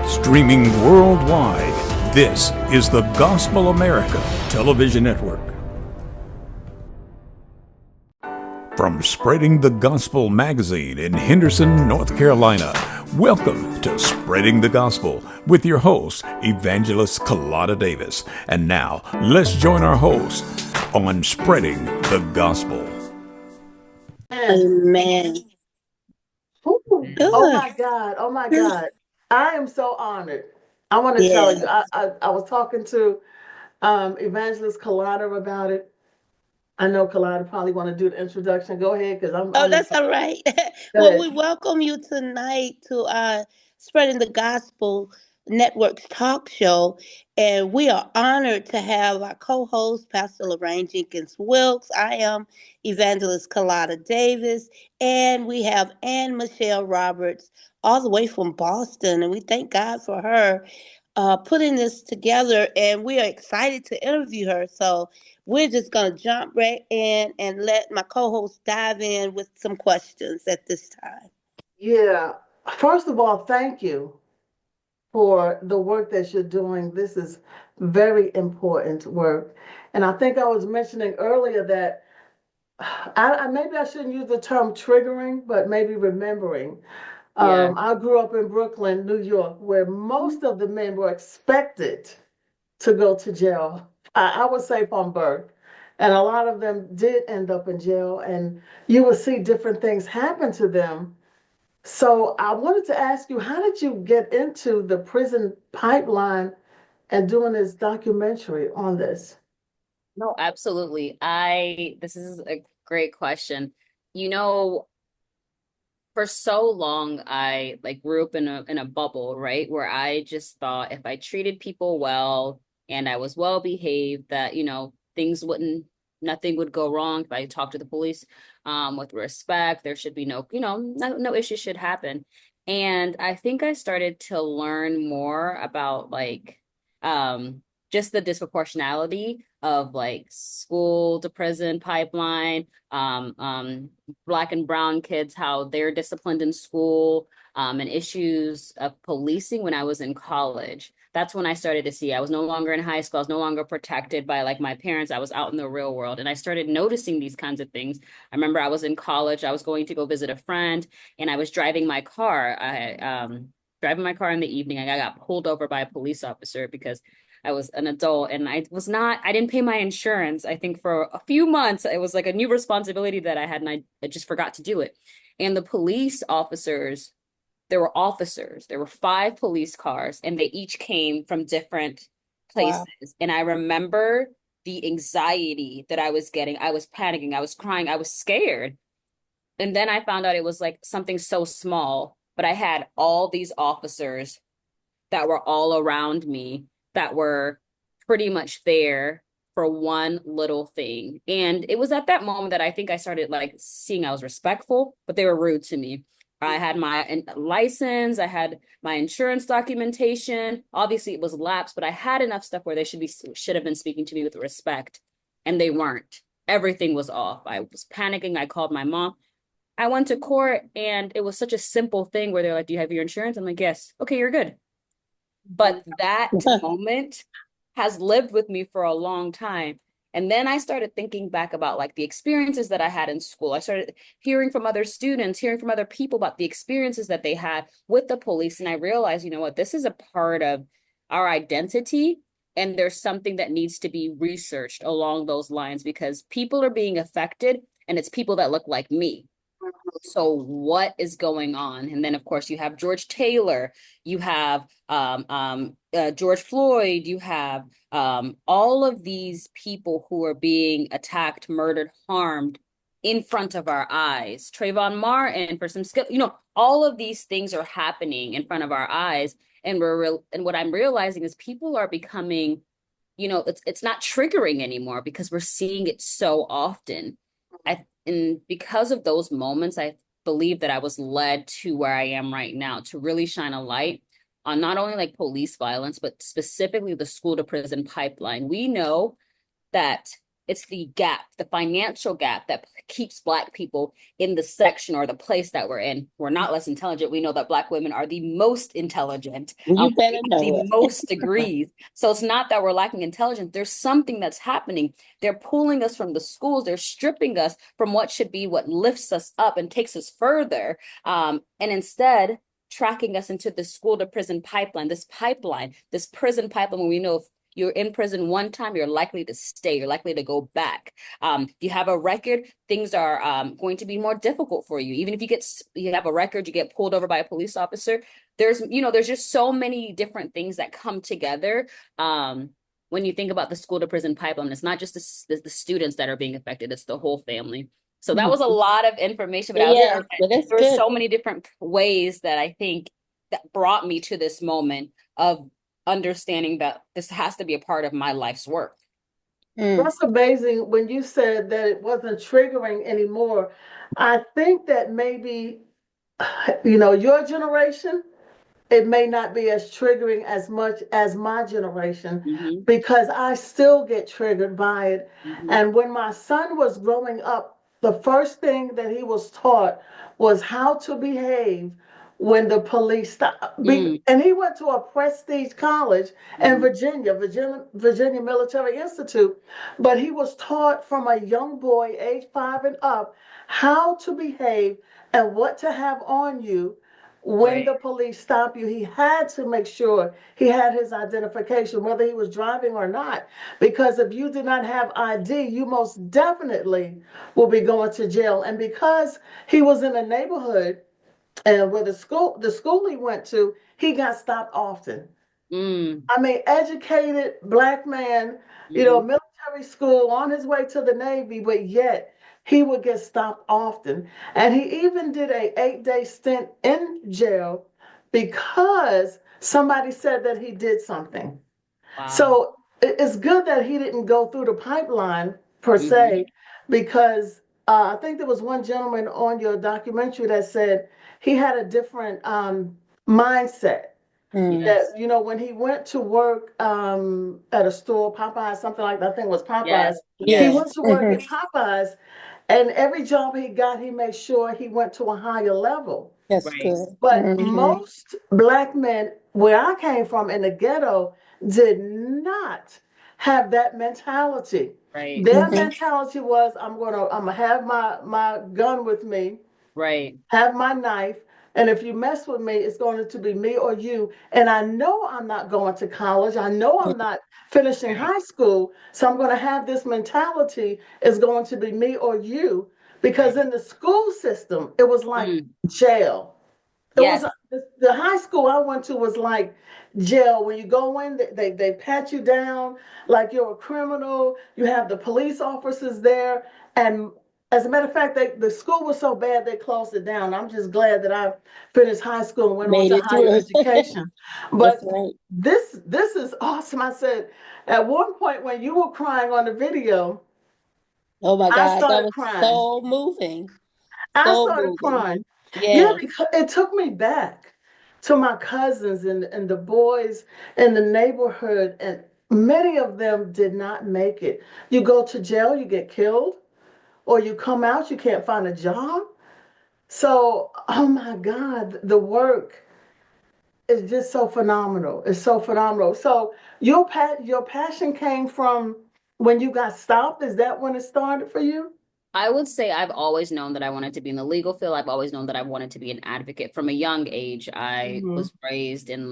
Streaming worldwide, this is the Gospel America Television Network. From Spreading the Gospel magazine in Henderson, North Carolina, welcome to Spreading the Gospel with your host, Evangelist Calottta Davis. And now, let's join our host on Spreading the Gospel. Amen. Oh my God. Oh my God. I am so honored. I want to tell you, I was talking to Evangelist Calotta about it. I know Calotta probably want to do the introduction. Go ahead, because I'm that's all right. Well, we welcome you tonight to Spreading the Gospel Network's talk show. And we are honored to have our co-host, Pastor LORRAINE Jenkins-WILKS. I am Evangelist Calottta Davis. And we have Michele Roberts all the way from Boston. And we thank God for her putting this together. And we are excited to interview her. So we're just going to jump right in and let my co-host dive in with some questions at this time. Yeah. First of all, thank you for the work that you're doing. This is very important work. And I think I was mentioning earlier that maybe I shouldn't use the term triggering, but maybe remembering. I grew up in Brooklyn, New York, where most of the men were expected to go to jail. I would say from birth. And a lot of them did end up in jail, and you would see different things happen to them. So I wanted to ask you, how did you get into the prison pipeline and doing this documentary on this? No, absolutely. This is a great question. You know, for so long, I grew up in a bubble, right? Where I just thought if I treated people well and I was well behaved, that, nothing would go wrong. If I talked to the police with respect, there should be no issues should happen. And I think I started to learn more about just the disproportionality of school to prison pipeline, Black and brown kids, how they're disciplined in school, and issues of policing when I was in college. That's when I started to see I was no longer in high school. I was no longer protected by my parents. I was out in the real world, and I started noticing these kinds of things. I remember I was in college. I was going to go visit a friend, and I was driving my car. Driving my car in the evening. I got pulled over by a police officer because I was an adult and I didn't pay my insurance. I think for a few months, it was like a new responsibility that I had, and I just forgot to do it. And the police officers, there were 5 police cars, and they each came from different places. Wow. And I remember the anxiety that I was getting. I was panicking, I was crying, I was scared. And then I found out it was something so small, but I had all these officers that were all around me that were pretty much there for one little thing. And it was at that moment that I think I started seeing I was respectful, but they were rude to me. I had my license, I had my insurance documentation. Obviously it was lapsed, but I had enough stuff where they should have been speaking to me with respect, and they weren't. Everything was off. I was panicking. I called my mom. I went to court, and it was such a simple thing where they're like, "Do you have your insurance?" I'm like, "Yes." "Okay, you're good." But that moment has lived with me for a long time. And then I started thinking back about the experiences that I had in school. I started hearing from other students, hearing from other people about the experiences that they had with the police. And I realized, you know what, this is a part of our identity. And there's something that needs to be researched along those lines, because people are being affected, and it's people that look like me. So what is going on? And then, of course, you have George Taylor, you have George Floyd, you have all of these people who are being attacked, murdered, harmed in front of our eyes. Trayvon Martin, for some skill, all of these things are happening in front of our eyes. And and what I'm realizing is people are becoming, it's not triggering anymore because we're seeing it so often. And because of those moments, I believe that I was led to where I am right now, to really shine a light on not only police violence, but specifically the school to prison pipeline. We know that it's the gap, the financial gap that keeps Black people in the section or the place that we're in. We're not less intelligent. We know that Black women are the most intelligent. You better We have know the it. most degrees. So it's not that we're lacking intelligence. There's something that's happening. They're pulling us from the schools. They're stripping us from what should be what lifts us up and takes us further. And instead, tracking us into the school to prison pipeline, this prison pipeline, when we know if you're in prison one time, you're likely to stay, you're likely to go back. If you have a record, things are going to be more difficult for you. Even if you have a record, you get pulled over by a police officer. There's just so many different things that come together. When you think about the school to prison pipeline, it's not just the students that are being affected, it's the whole family. So that was a lot of information, but Yes, but that's there were good. so many different ways that I think that brought me to this moment of understanding that this has to be a part of my life's work. That's amazing when you said that it wasn't triggering anymore. I think that maybe, your generation, it may not be as triggering as much as my generation because I still get triggered by it. And when my son was growing up, the first thing that he was taught was how to behave when the police stop. And he went to a prestige college in Virginia Military Institute, but he was taught from a young boy, age 5 and up, how to behave and what to have on you when the police stop you. He had to make sure he had his identification, whether he was driving or not, because if you did not have ID, you most definitely will be going to jail. And because he was in a neighborhood and where the school he went to, he got stopped often. I mean, educated Black man, military school, on his way to the Navy, but yet he would get stopped often. And he even did a 8-day stint in jail because somebody said that he did something. Wow. So it's good that he didn't go through the pipeline per se, because I think there was one gentleman on your documentary that said he had a different mindset. That, when he went to work at a store, Popeyes, something like that, I think it was Popeyes. He went to work at Popeyes, and every job he got, he made sure he went to a higher level. That's good. But most Black men, where I came from in the ghetto, did not have that mentality. Their mentality was, I'm gonna have my gun with me, have my knife, and if you mess with me, it's going to be me or you. And I know I'm not going to college. I know I'm not finishing high school. So I'm going to have this mentality, is going to be me or you. Because in the school system, it was like jail. It was the high school I went to was like jail. When you go in, they pat you down like you're a criminal. You have the police officers there, and as a matter of fact, the school was so bad they closed it down. I'm just glad that I finished high school and went on to higher education. But this is awesome. I said at one point when you were crying on the video, oh my I God, that started was crying. so moving. I started crying. Yeah, because it took me back to my cousins and the boys in the neighborhood, and many of them did not make it. You go to jail, you get killed, or you come out, you can't find a job. So, oh my God, the work is just so phenomenal. It's so phenomenal. So your passion came from when you got stopped. Is that when it started for you? I would say I've always known that I wanted to be in the legal field. I've always known that I wanted to be an advocate from a young age. I was raised in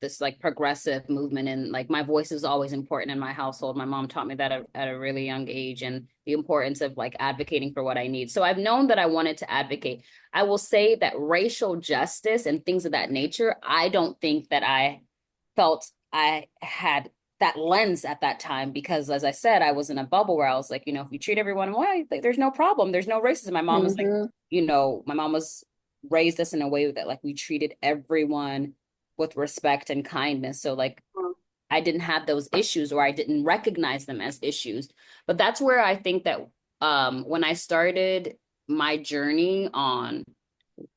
this progressive movement, and my voice is always important in my household. My mom taught me that at a really young age, and the importance of advocating for what I need. So I've known that I wanted to advocate. I will say that racial justice and things of that nature, I don't think that I felt I had that lens at that time, because as I said, I was in a bubble where I was like, if you treat everyone white, there's no problem, there's no racism. My mom was my mom was raised us in a way that we treated everyone with respect and kindness. So I didn't have those issues, or I didn't recognize them as issues. But that's where I think that when I started my journey on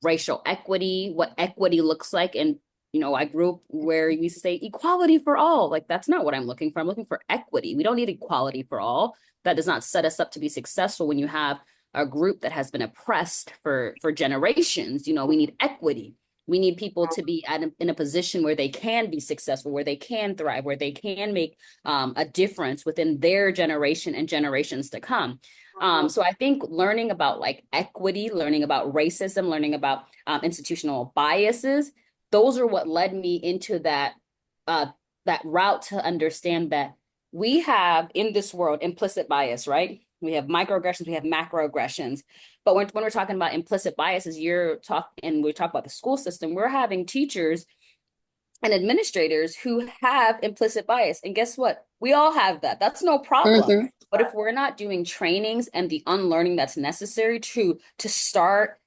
racial equity, what equity looks like, and I grew up where we used to say equality for all. Like, that's not what I'm looking for. I'm looking for equity. We don't need equality for all. That does not set us up to be successful when you have a group that has been oppressed for generations. We need equity. We need people to be in a position where they can be successful, where they can thrive, where they can make a difference within their generation and generations to come. So I think learning about like equity, learning about racism, learning about institutional biases, those are what led me into that route to understand that we have in this world implicit bias, right? We have microaggressions, we have macroaggressions. But when we're talking about implicit biases, and we talk about the school system, we're having teachers and administrators who have implicit bias. And guess what? We all have that. That's no problem. But if we're not doing trainings and the unlearning that's necessary to start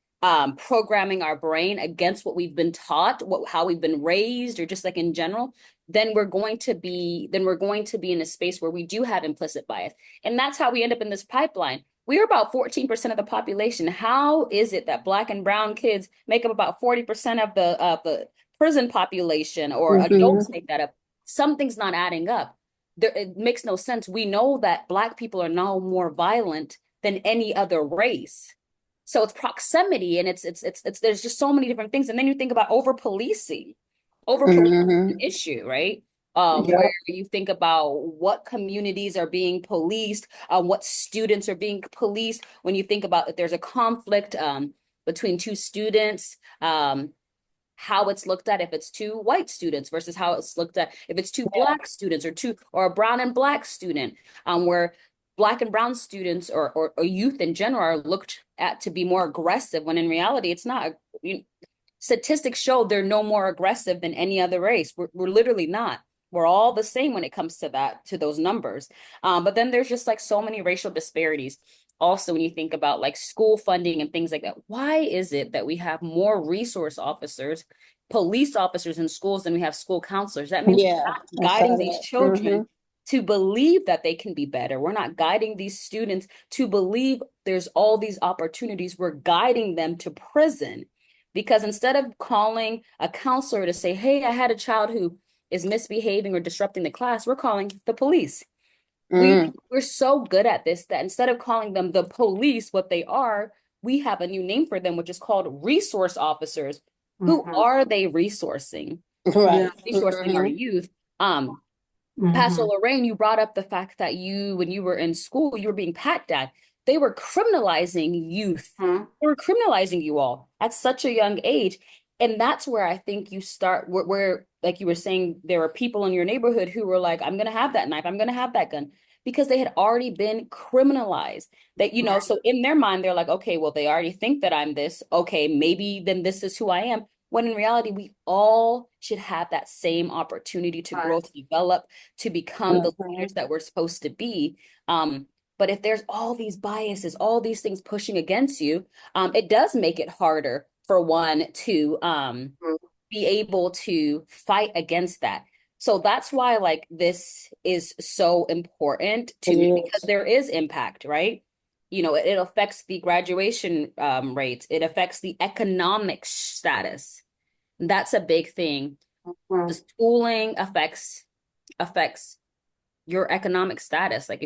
programming our brain against what we've been taught, how we've been raised, or just like in general, then we're going to be in a space where we do have implicit bias. And that's how we end up in this pipeline. We are about 14% of the population. How is it that Black and brown kids make up about 40% of the prison population, or adults make that up? Something's not adding up. It makes no sense. We know that Black people are now more violent than any other race. So it's proximity, and it's there's just so many different things. And then you think about over policing is an issue, right? Where you think about what communities are being policed, what students are being policed. When you think about if there's a conflict between two students, how it's looked at if it's two white students versus how it's looked at if it's two Black students, or a brown and Black student, where Black and brown students or youth in general are looked at to be more aggressive, when in reality it's not. Statistics show they're no more aggressive than any other race. We're literally not. We're all the same when it comes to those numbers. But then there's just like so many racial disparities. Also, when you think about like school funding and things like that, why is it that we have more resource officers, police officers in schools than we have school counselors? That means we're not guiding these children to believe that they can be better. We're not guiding these students to believe there's all these opportunities. We're guiding them to prison. Because instead of calling a counselor to say, hey, I had a child who is misbehaving or disrupting the class, we're calling the police. We're so good at this that instead of calling them the police, what they are, we have a new name for them, which is called resource officers. Who are they resourcing? Right. Resourcing our youth. Pastor Lorraine, you brought up the fact that when you were in school, you were being pat dad. They were criminalizing youth. They were criminalizing you all at such a young age. And that's where I think you start, where like you were saying, there were people in your neighborhood who were like, I'm going to have that knife, I'm going to have that gun, because they had already been criminalized. That, so in their mind, they're like, okay, well, they already think that I'm this. Okay, maybe then this is who I am. When in reality, we all should have that same opportunity to grow, to develop, to become the leaders that we're supposed to be. But if there's all these biases, all these things pushing against you, it does make it harder for one to be able to fight against that. So that's why like this is so important to me, because there is impact, right? It affects the graduation rates. It affects the economic status. That's a big thing. The schooling affects your economic status. Like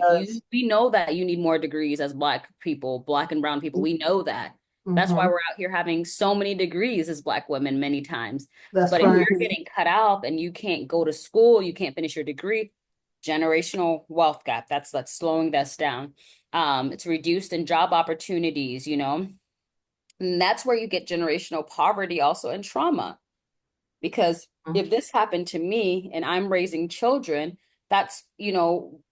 we know that you need more degrees as Black people, Black and brown people. We know that. That's why we're out here having so many degrees as Black women many times. But if you're getting cut off and you can't go to school, you can't finish your degree, generational wealth gap, that's slowing us down. It's reduced in job opportunities, and that's where you get generational poverty also, and trauma. Because if this happened to me and I'm raising children, that's,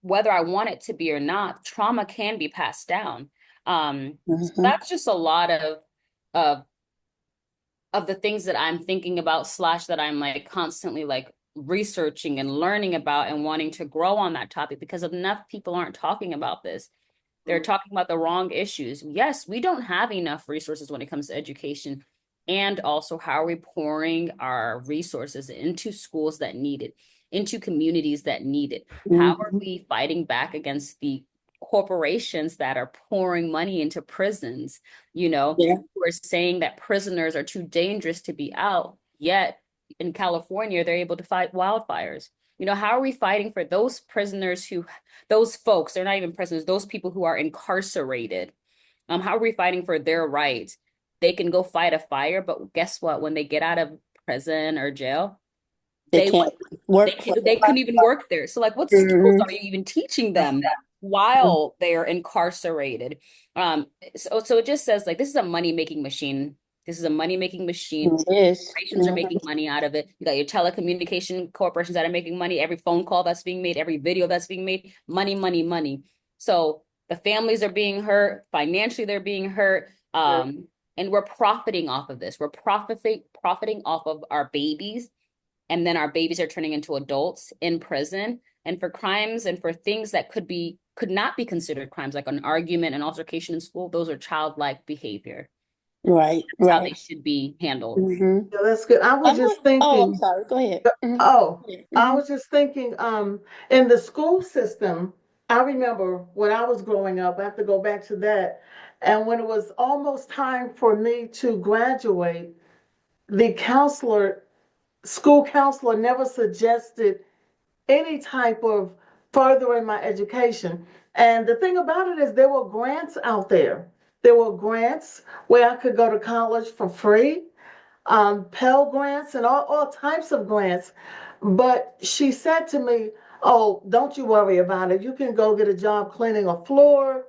whether I want it to be or not, trauma can be passed down. So that's just a lot of the things that I'm thinking about, / that I'm like constantly like researching and learning about and wanting to grow on that topic, because enough people aren't talking about this. They're talking about the wrong issues. Yes, we don't have enough resources when it comes to education. And also, how are we pouring our resources into schools that need it, into communities that need it? How are we fighting back against the corporations that are pouring money into prisons, who are saying that prisoners are too dangerous to be out, yet, in California, they're able to fight wildfires. You know, how are we fighting for those prisoners those folks, they're not even prisoners, those people who are incarcerated? How are we fighting for their rights? They can go fight a fire, but guess what? When they get out of prison or jail, They they can't work for they couldn't even work there. So like, what skills Mhm. are you even teaching them while they're incarcerated? So it just says like this is a money making machine. This is a money making machine. It is. Corporations are making money out of it. You got your telecommunication corporations that are making money. Every phone call that's being made, every video that's being made, money, money, money. So the families are being hurt financially. They're being hurt. And we're profiting off of this. We're profiting off of our babies, and then our babies are turning into adults in prison, and for crimes and for things that could not be considered crimes, like an argument, an altercation in school. Those are childlike behavior. Right, That's how they right. should be handled. Mm-hmm. Yeah, that's good. I was just Oh, I'm thinking, sorry. Go ahead. Mm-hmm. oh, I Mm-hmm. was just thinking, in the school system, I remember when I was growing up, I have to go back to that. And when it was almost time for me to graduate, the school counselor never suggested any type of furthering my education. And the thing about it is there were grants out there. There were grants where I could go to college for free, Pell grants and all types of grants. But she said to me, "Oh, don't you worry about it. You can go get a job cleaning a floor.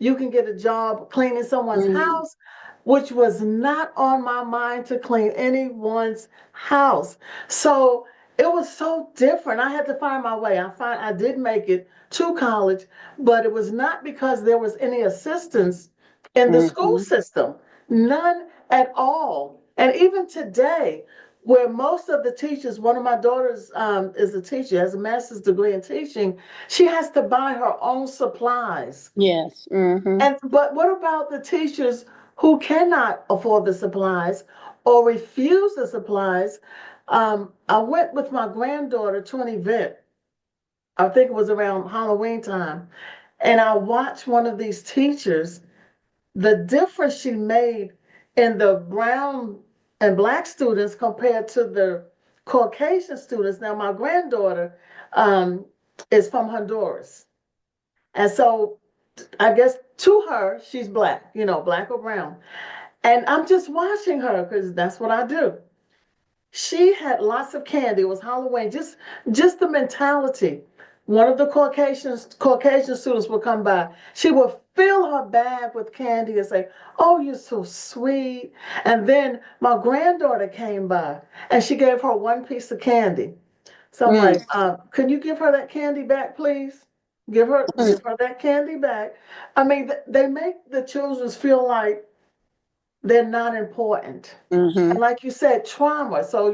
You can get a job cleaning someone's Mm-hmm. house," which was not on my mind to clean anyone's house. So it was so different. I had to find my way. I did make it to college, but it was not because there was any assistance in the school Mm-hmm. system. None at all. And even today, where most of the teachers, one of my daughters is a teacher, has a master's degree in teaching, she has to buy her own supplies. Yes. Mm-hmm. And but what about the teachers who cannot afford the supplies or refuse the supplies? I went with my granddaughter to an event. I think it was around Halloween time, and I watched one of these teachers. The difference she made in the brown and black students compared to the Caucasian students. Now, my granddaughter um, is from Honduras, and so I guess to her, she's black, black or brown. And I'm just watching her because that's what I do. She had lots of candy. It was Halloween. Just the mentality. One of the Caucasian students would come by. She would fill her bag with candy and say, "Oh, you're so sweet." And then my granddaughter came by and she gave her one piece of candy. So I'm like, "Can you give her that candy back, please? Give her that candy back." I mean, they make the children feel like they're not important. Mm-hmm. And like you said, trauma. So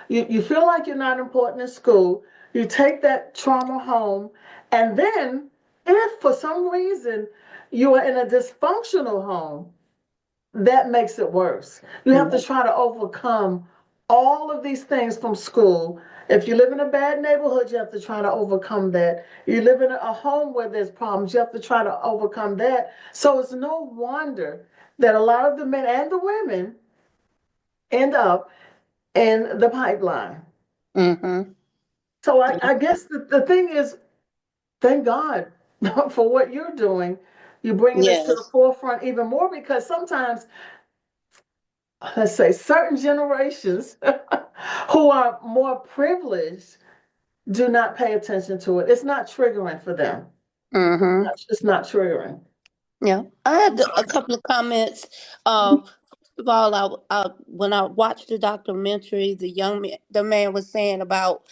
you feel like you're not important in school. You take that trauma home, and then if for some reason you are in a dysfunctional home, that makes it worse. You have to try to overcome all of these things from school. If you live in a bad neighborhood, you have to try to overcome that. You live in a home where there's problems, you have to try to overcome that. So it's no wonder that a lot of the men and the women end up in the pipeline. Mm-hmm. So I guess the thing is, thank God for what you're doing. You're bringing this to the Yes. forefront even more because sometimes, let's say, certain generations who are more privileged do not pay attention to it. It's not triggering for them. Mm-hmm. It's not triggering. Yeah, I had a couple of comments. First of all, when I watched the documentary, the man was saying about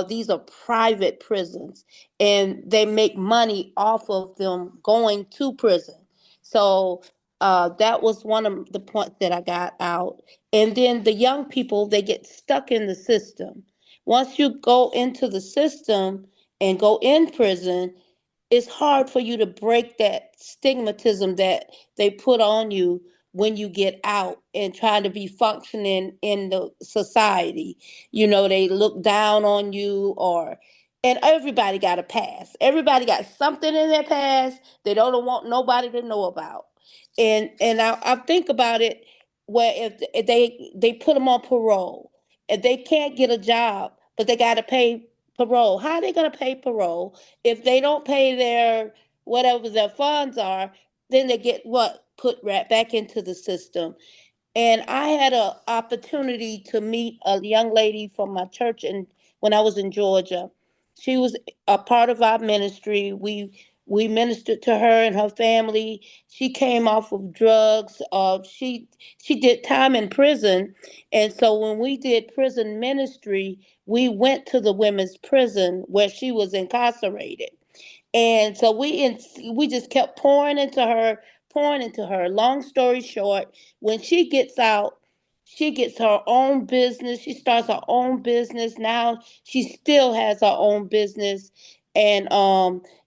these are private prisons, and they make money off of them going to prison. So that was one of the points that I got out. And then the young people, they get stuck in the system. Once you go into the system and go in prison, it's hard for you to break that stigmatism that they put on you when you get out and try to be functioning in the society. You know, they look down on you, or and everybody got a past. Everybody got something in their past they don't want nobody to know about. And I think about it where if they put them on parole, and they can't get a job, but they got to pay parole. How are they going to pay parole if they don't pay their whatever their funds are? Then they get what put right back into the system. And I had an opportunity to meet a young lady from my church, and when I was in Georgia, she was a part of our ministry. We ministered to her and her family. She came off of drugs. She did time in prison, and so when we did prison ministry, we went to the women's prison where she was incarcerated. And so we just kept pouring into her, pouring into her. Long story short, when she gets out, she gets her own business. She starts her own business. Now she still has her own business. And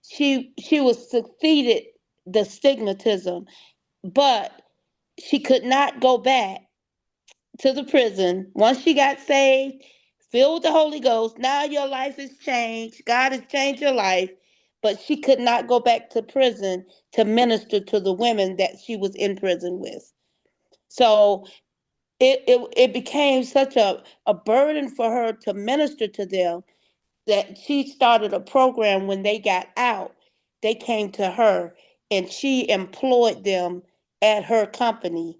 she was succeeded the stigmatism, but she could not go back to the prison. Once she got saved, filled with the Holy Ghost, now your life has changed. God has changed your life. But she could not go back to prison to minister to the women that she was in prison with. So it became such a burden for her to minister to them that she started a program when they got out. They came to her and she employed them at her company,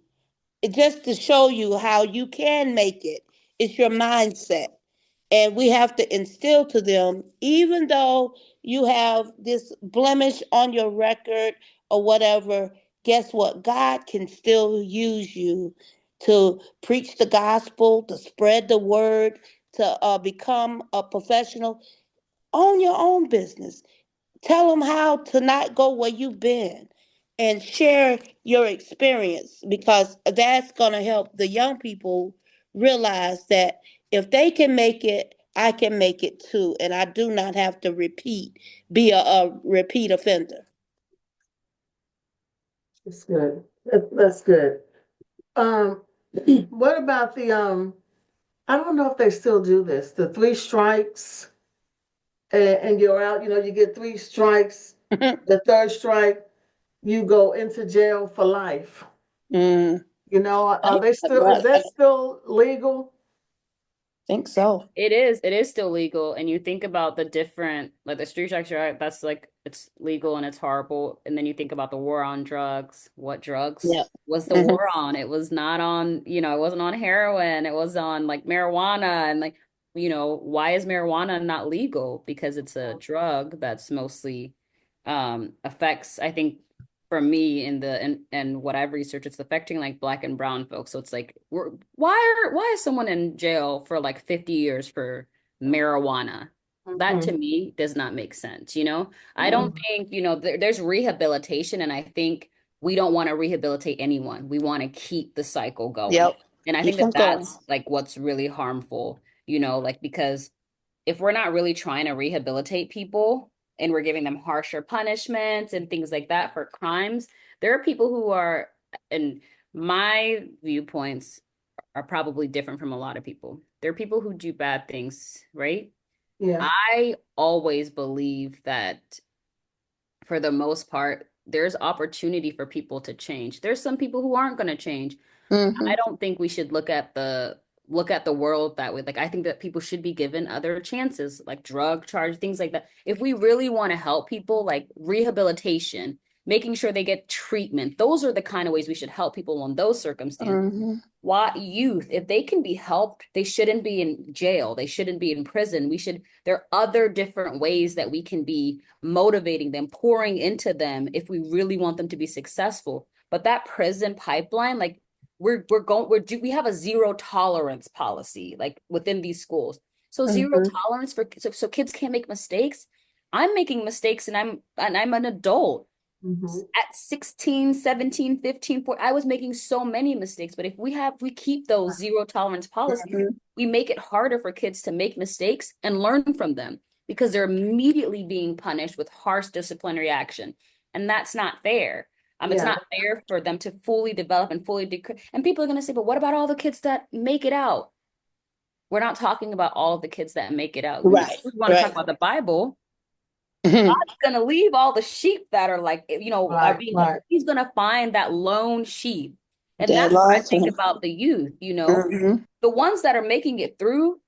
just to show you how you can make it. It's your mindset. And we have to instill to them, even though you have this blemish on your record or whatever, guess what? God can still use you to preach the gospel, to spread the word, to become a professional. Own your own business. Tell them how to not go where you've been and share your experience, because that's going to help the young people realize that if they can make it, I can make it too. And I do not have to be a repeat offender. That's good. That's good. Um, what about the I don't know if they still do this. The three strikes and you're out. You know, you get three strikes. The third strike, you go into jail for life. Mm, You know, are they still? Is right. that still legal? Think so. It is still legal. And you think about the different, like the street strikes, right? That's like, it's legal and it's horrible. And then you think about the war on drugs. What drugs Yeah. was the Mhm. war on? It was not on, it wasn't on heroin. It was on like marijuana. And like, why is marijuana not legal? Because it's a drug that's mostly affects, I think, for me in the and what I've researched, it's affecting like Black and brown folks. So it's like, why is someone in jail for like 50 years for marijuana? That to Mhm. me does not make sense, I don't Mhm. think, there's rehabilitation, and I think we don't want to rehabilitate anyone. We want to keep the cycle going. Yep. And I think Keep that them going. that's like what's really harmful, like because if we're not really trying to rehabilitate people and we're giving them harsher punishments and things like that for crimes, there are people who are, and my viewpoints are probably different from a lot of people. There are people who do bad things, right? Yeah. I always believe that for the most part, there's opportunity for people to change. There's some people who aren't going to change. I Hmm. don't think we should look at the world that way. Like I think that people should be given other chances, like drug charge, things like that. If we really want to help people, like rehabilitation, making sure they get treatment, those are the kind of ways we should help people in those circumstances. Hmm. Why youth, if they can be helped, they shouldn't be in jail. They shouldn't be in prison. There are other different ways that we can be motivating them, pouring into them if we really want them to be successful. But that prison pipeline, like we have a zero tolerance policy like within these schools. So zero Hmm. tolerance so kids can't make mistakes. I'm making mistakes and I'm an adult Mhm. at 16, 17, 15, 14, I was making so many mistakes. But if we keep those zero tolerance policies, Hmm. we make it harder for kids to make mistakes and learn from them because they're immediately being punished with harsh disciplinary action. And that's not fair. It's Yeah. not fair for them to fully develop and and people are going to say, but what about all the kids that make it out? We're not talking about all of the kids that make it out. Right. We want to talk Right. about the Bible. Hmm. God's gonna leave all the sheep that are like, are Right. being, Right. he's gonna find that lone sheep And That that's what I think awesome. about the youth, Mm-hmm. the ones that are making it through,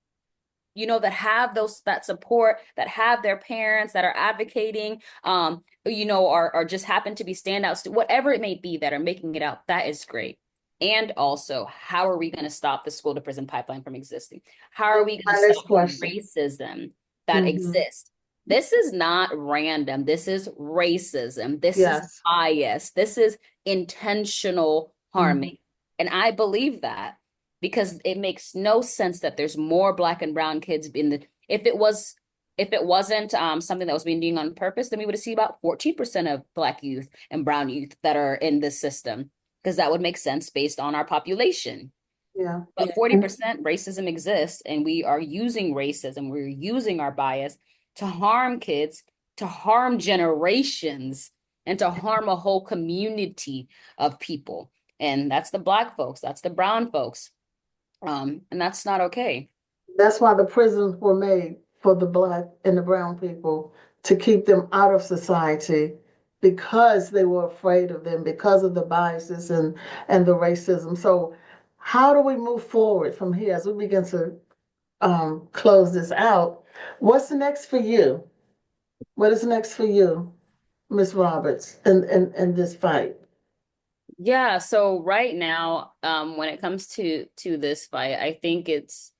that have that support, that have their parents that are advocating, or just happen to be standouts, whatever it may be, that are making it out. That is great. And also, how are we going to stop the school to prison pipeline from existing? How are we going to My next stop the question. racism that Mm-hmm. exists? This is not random. This is racism. This is Yes. bias. This is intentional harming. And I believe that, because it makes no sense that there's more Black and brown kids if it wasn't something that was being done on purpose, then we would see about 14% of Black youth and brown youth that are in this system, because that would make sense based on our population. Yeah. But 40% racism exists, and we are using racism, we're using our bias to harm kids, to harm generations, and to harm a whole community of people. And that's the Black folks, that's the brown folks. And that's not okay. That's why the prisons were made for the Black and the brown people, to keep them out of society, because they were afraid of them, because of the biases and the racism. So how do we move forward from here as we begin to close this out? What's next for you? What is next for you, Miss Roberts, in this fight? Yeah, so right now, when it comes to this fight, I think it's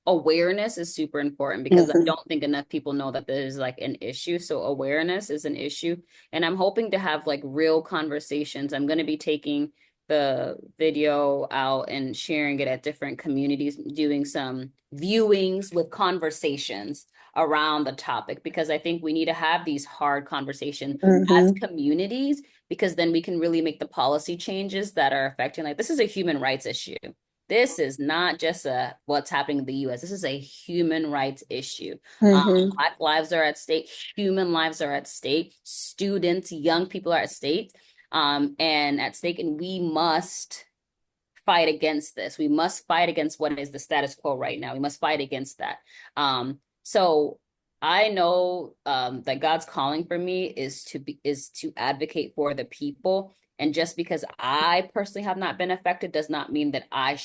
awareness is super important, because I Mm-hmm. don't think enough people know that there's like an issue. So awareness is an issue. And I'm hoping to have like real conversations. I'm going to be taking the video out and sharing it at different communities, doing some viewings with conversations around the topic, because I think we need to have these hard conversations as Mm-hmm. communities, because then we can really make the policy changes that are affecting, like, this is a human rights issue. This is not just what's happening in the US. This is a human rights issue. Mm-hmm. Black lives are at stake. Human lives are at stake. Students, young people are at stake, and at stake. And we must fight against this. We must fight against what is the status quo right now. We must fight against that. So I know that God's calling for me is to advocate for the people. And just because I personally have not been affected does not mean that I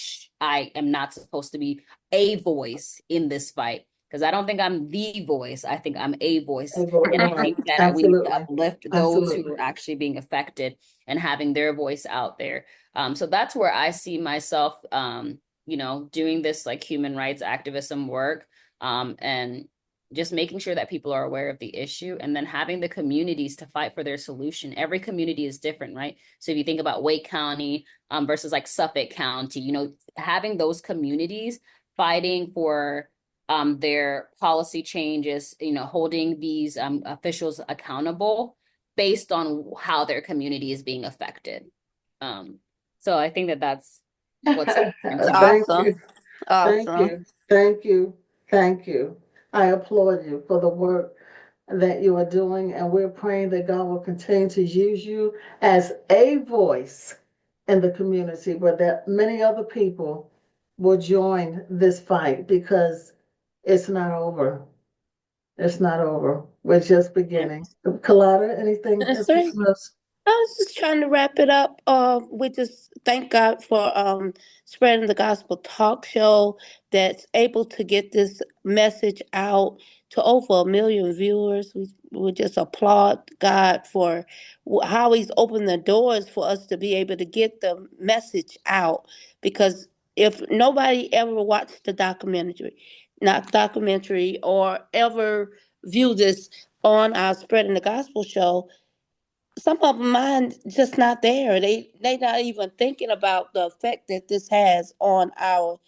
am not supposed to be a voice in this fight. Because I don't think I'm the voice. I think I'm a voice. And I Right. think that we need to Absolutely. uplift those who are actually being affected and having their voice out there. So that's where I see myself, doing this like human rights activism work, and just making sure that people are aware of the issue, and then having the communities to fight for their solution. Every community is different, right? So if you think about Wake County versus like Suffolk County, having those communities fighting for their policy changes, holding these officials accountable based on how their community is being affected. So I think that that's what's important to me. Thank Awesome. you. Thank Awesome. you. Thank you. Thank you. I applaud you for the work that you are doing, and we're praying that God will continue to use you as a voice in the community, but that many other people will join this fight, because it's not over. It's not over. We're just beginning. Calotta, anything That's right. else? I was just trying to wrap it up. We just thank God for spreading the gospel talk show that's able to get this message out to over 1 million viewers. We just applaud God for how He's opened the doors for us to be able to get the message out. Because if nobody ever watched the documentary, not documentary, or ever view this on our spreading the gospel show, some of them mind just not there. They not even thinking about the effect that this has on our,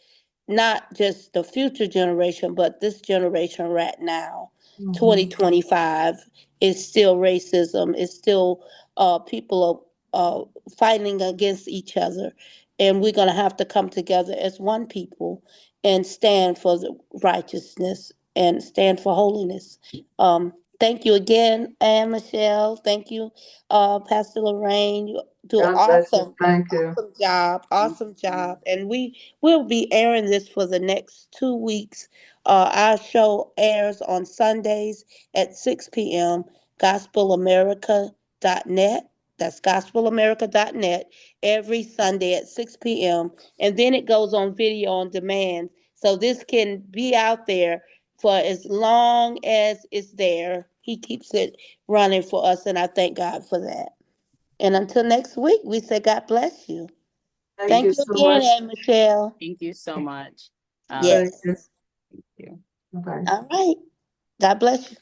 not just the future generation, but this generation right now. Mhm. 2025 is still racism. It's still people are fighting against each other, and we're gonna have to come together as one people and stand for the righteousness and stand for holiness. Thank you again, Anne Michelle. Thank you, Pastor Lorraine. You do God bless you. awesome, Thank you. awesome job, awesome job, and we'll be airing this for the next 2 weeks. Our show airs on Sundays at 6 p.m. gospelamerica.net. That's gospelamerica.net, every Sunday at 6 p.m. And then it goes on video on demand. So this can be out there for as long as it's there. He keeps it running for us, and I thank God for that. And until next week, we say God bless you. Thank Thank you you so again, much. Aunt Michelle. Thank you so much. Thank you. Yes. Thank you. Bye. All right. God bless you.